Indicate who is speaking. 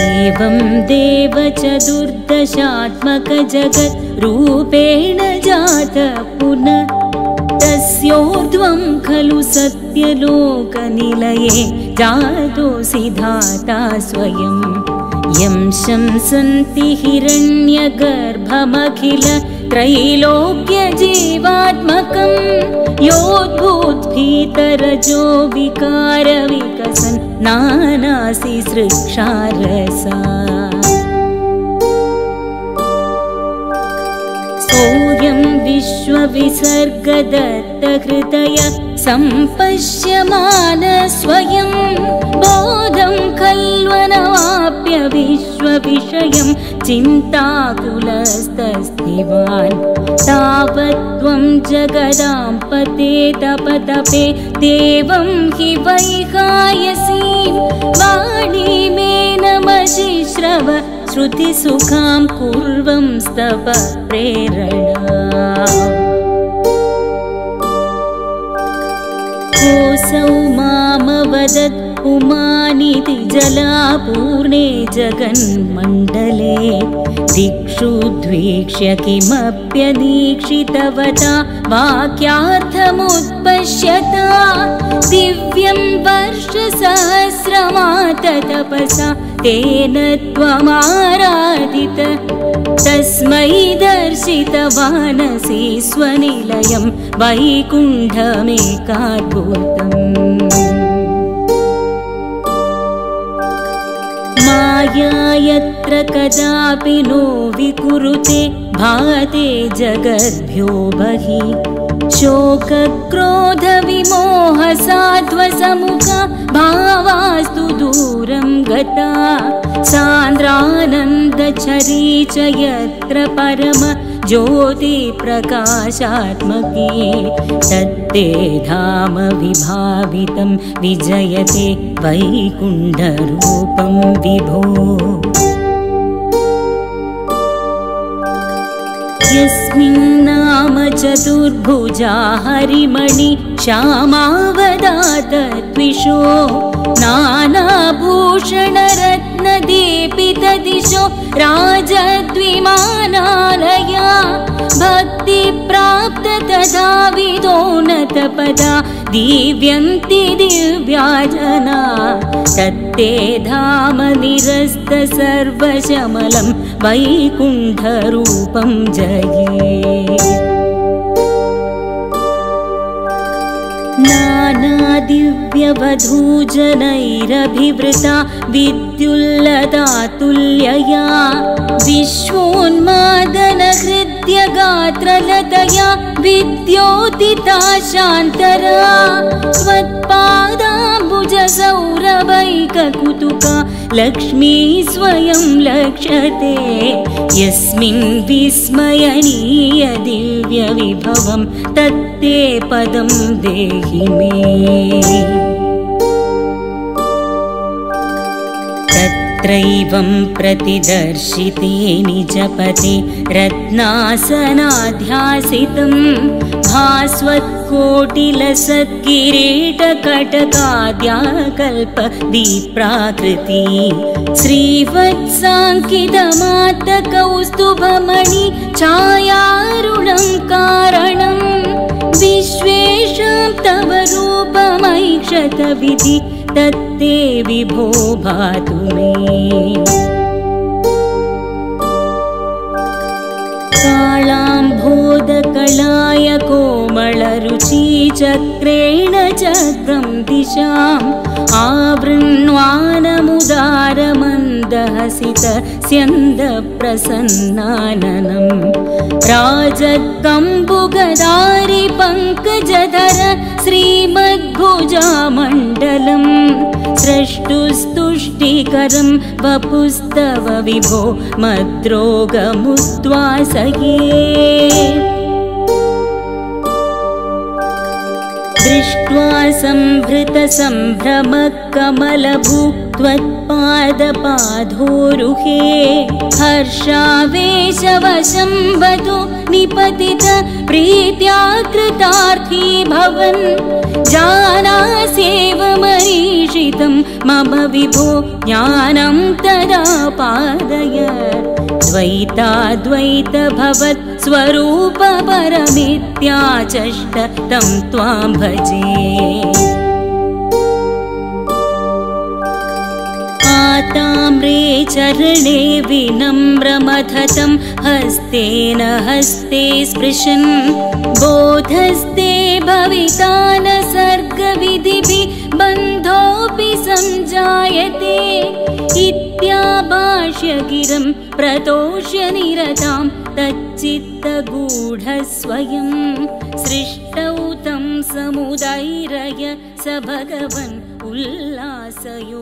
Speaker 1: एवं देव चतुर्दशात्मक जगत् रूपेण जात पुनः तस्योर्ध्वं खलु सत्यलोकनिलये जातोऽसि धाता स्वयं यं शंसन्ति हिरण्यगर्भमखिल त्रैलोक्यजीवात्मकं योद्भूद्भीतरजो विकारविकसन् नानासि सृक्षारसा सोऽयं विश्वविसर्गदत्तहृदय सम्पश्यमान स्वयं बोधं खल्वनवाप्य विश्वविषयं चिन्ताकुलस्तस्तिवान् तावत्त्वं जगदां पते तपतपे देवं हि वैहायसीं वाणीमेनमशिश्रव श्रुतिसुखां कुर्वं स्तव प्रेरणा कोऽसौ मामवदत् पुमानिति जलापूर्णे जगन्मण्डले दिक्षु द्वीक्ष्य किमप्यदीक्षितवता वाक्यार्थमुत्पश्यता दिव्यं वर्षसहस्रमाततपसा तेन त्वमाराधित तस्मै दर्शितवानसि स्वनिलयं वैकुण्ठमेकाद्भुतम् माया यत्र कदापि नो विकुरुते भाते जगद्भ्यो बहिः शोकक्रोधविमोहसाध्वसमुखा भावास्तु दूरं गता सान्द्रानन्दछरी च यत्र परम ज्योतिप्रकाशात्मके तत्ते धाम विभावितं विजयते वैकुण्ठरूपं विभो यस्मिन्नाम चतुर्भुजा हरिमणि श्यामावदात द्विषो नानाभूषणरत्नदीपितदिशो राजद्विमानालया भक्तिप्राप्त तथा विदोन्नतपदा दीव्यन्ति दिव्या जना तत्ते धाम निरस्त सर्वशमलं वैकुण्ठरूपं जये नानादिव्यवधूजनैरभिवृता विद्युल्लतातुल्यया विश्वोन्मादनहृद्यगात्रलतया विद्योतिता शान्तरा त्वत्पादाम्बुजसौरभैककुतुका लक्ष्मी स्वयं लक्ष्यते यस्मिन् विस्मयनीय दिव्यविभवं तत्ते पदं देहि मे तत्रैवं प्रतिदर्शिते निजपते रत्नासनाध्यासितं भास्वत्कोटिलसत्किरीटकटकाद्याकल्पदीप्राकृति श्रीवत्साङ्कितमातकौस्तुभमणि छायारुणं कारणं विश्वेषां तव रूपमैक्षतविधि तत्ते विभो भातु मे कालाम्भोदकलाय कोमलरुचिचक्रेण चक्रं दिशाम् आवृण्वानमुदारमन्दहसितस्यन्दप्रसन्नाननं राजत्कम्बुगदारि पङ्कजधर श्रीमद्भुजामण्डलं स्रष्टुस्तुष्टिकरं वपुस्तव विभो मद्रोगमुद्वासये दृष्ट्वा संभृतसम्भ्रमकमलभू त्वत्पादपाधोरुहे हर्षावेशवशं वधु निपतित प्रीत्या कृतार्थी भवन् जानास्येव मरीषित निश्चितं मम विभो ज्ञानं तदा पादय द्वैताद्वैतभवत् स्वरूप परमित्याचष्ट तं त्वां भजे ताम्रे चरणे विनम्रमथतं हस्तेन हस्ते स्पृशन् बोधस्ते भविता न सर्गविधिभिः बन्धोऽपि संजायते इत्याभाष्य गिरं प्रतोष्य निरतां तच्चित्तगूढस्वयं सृष्टौ तं समुदैरय स भगवन् उल्लासयोलाघत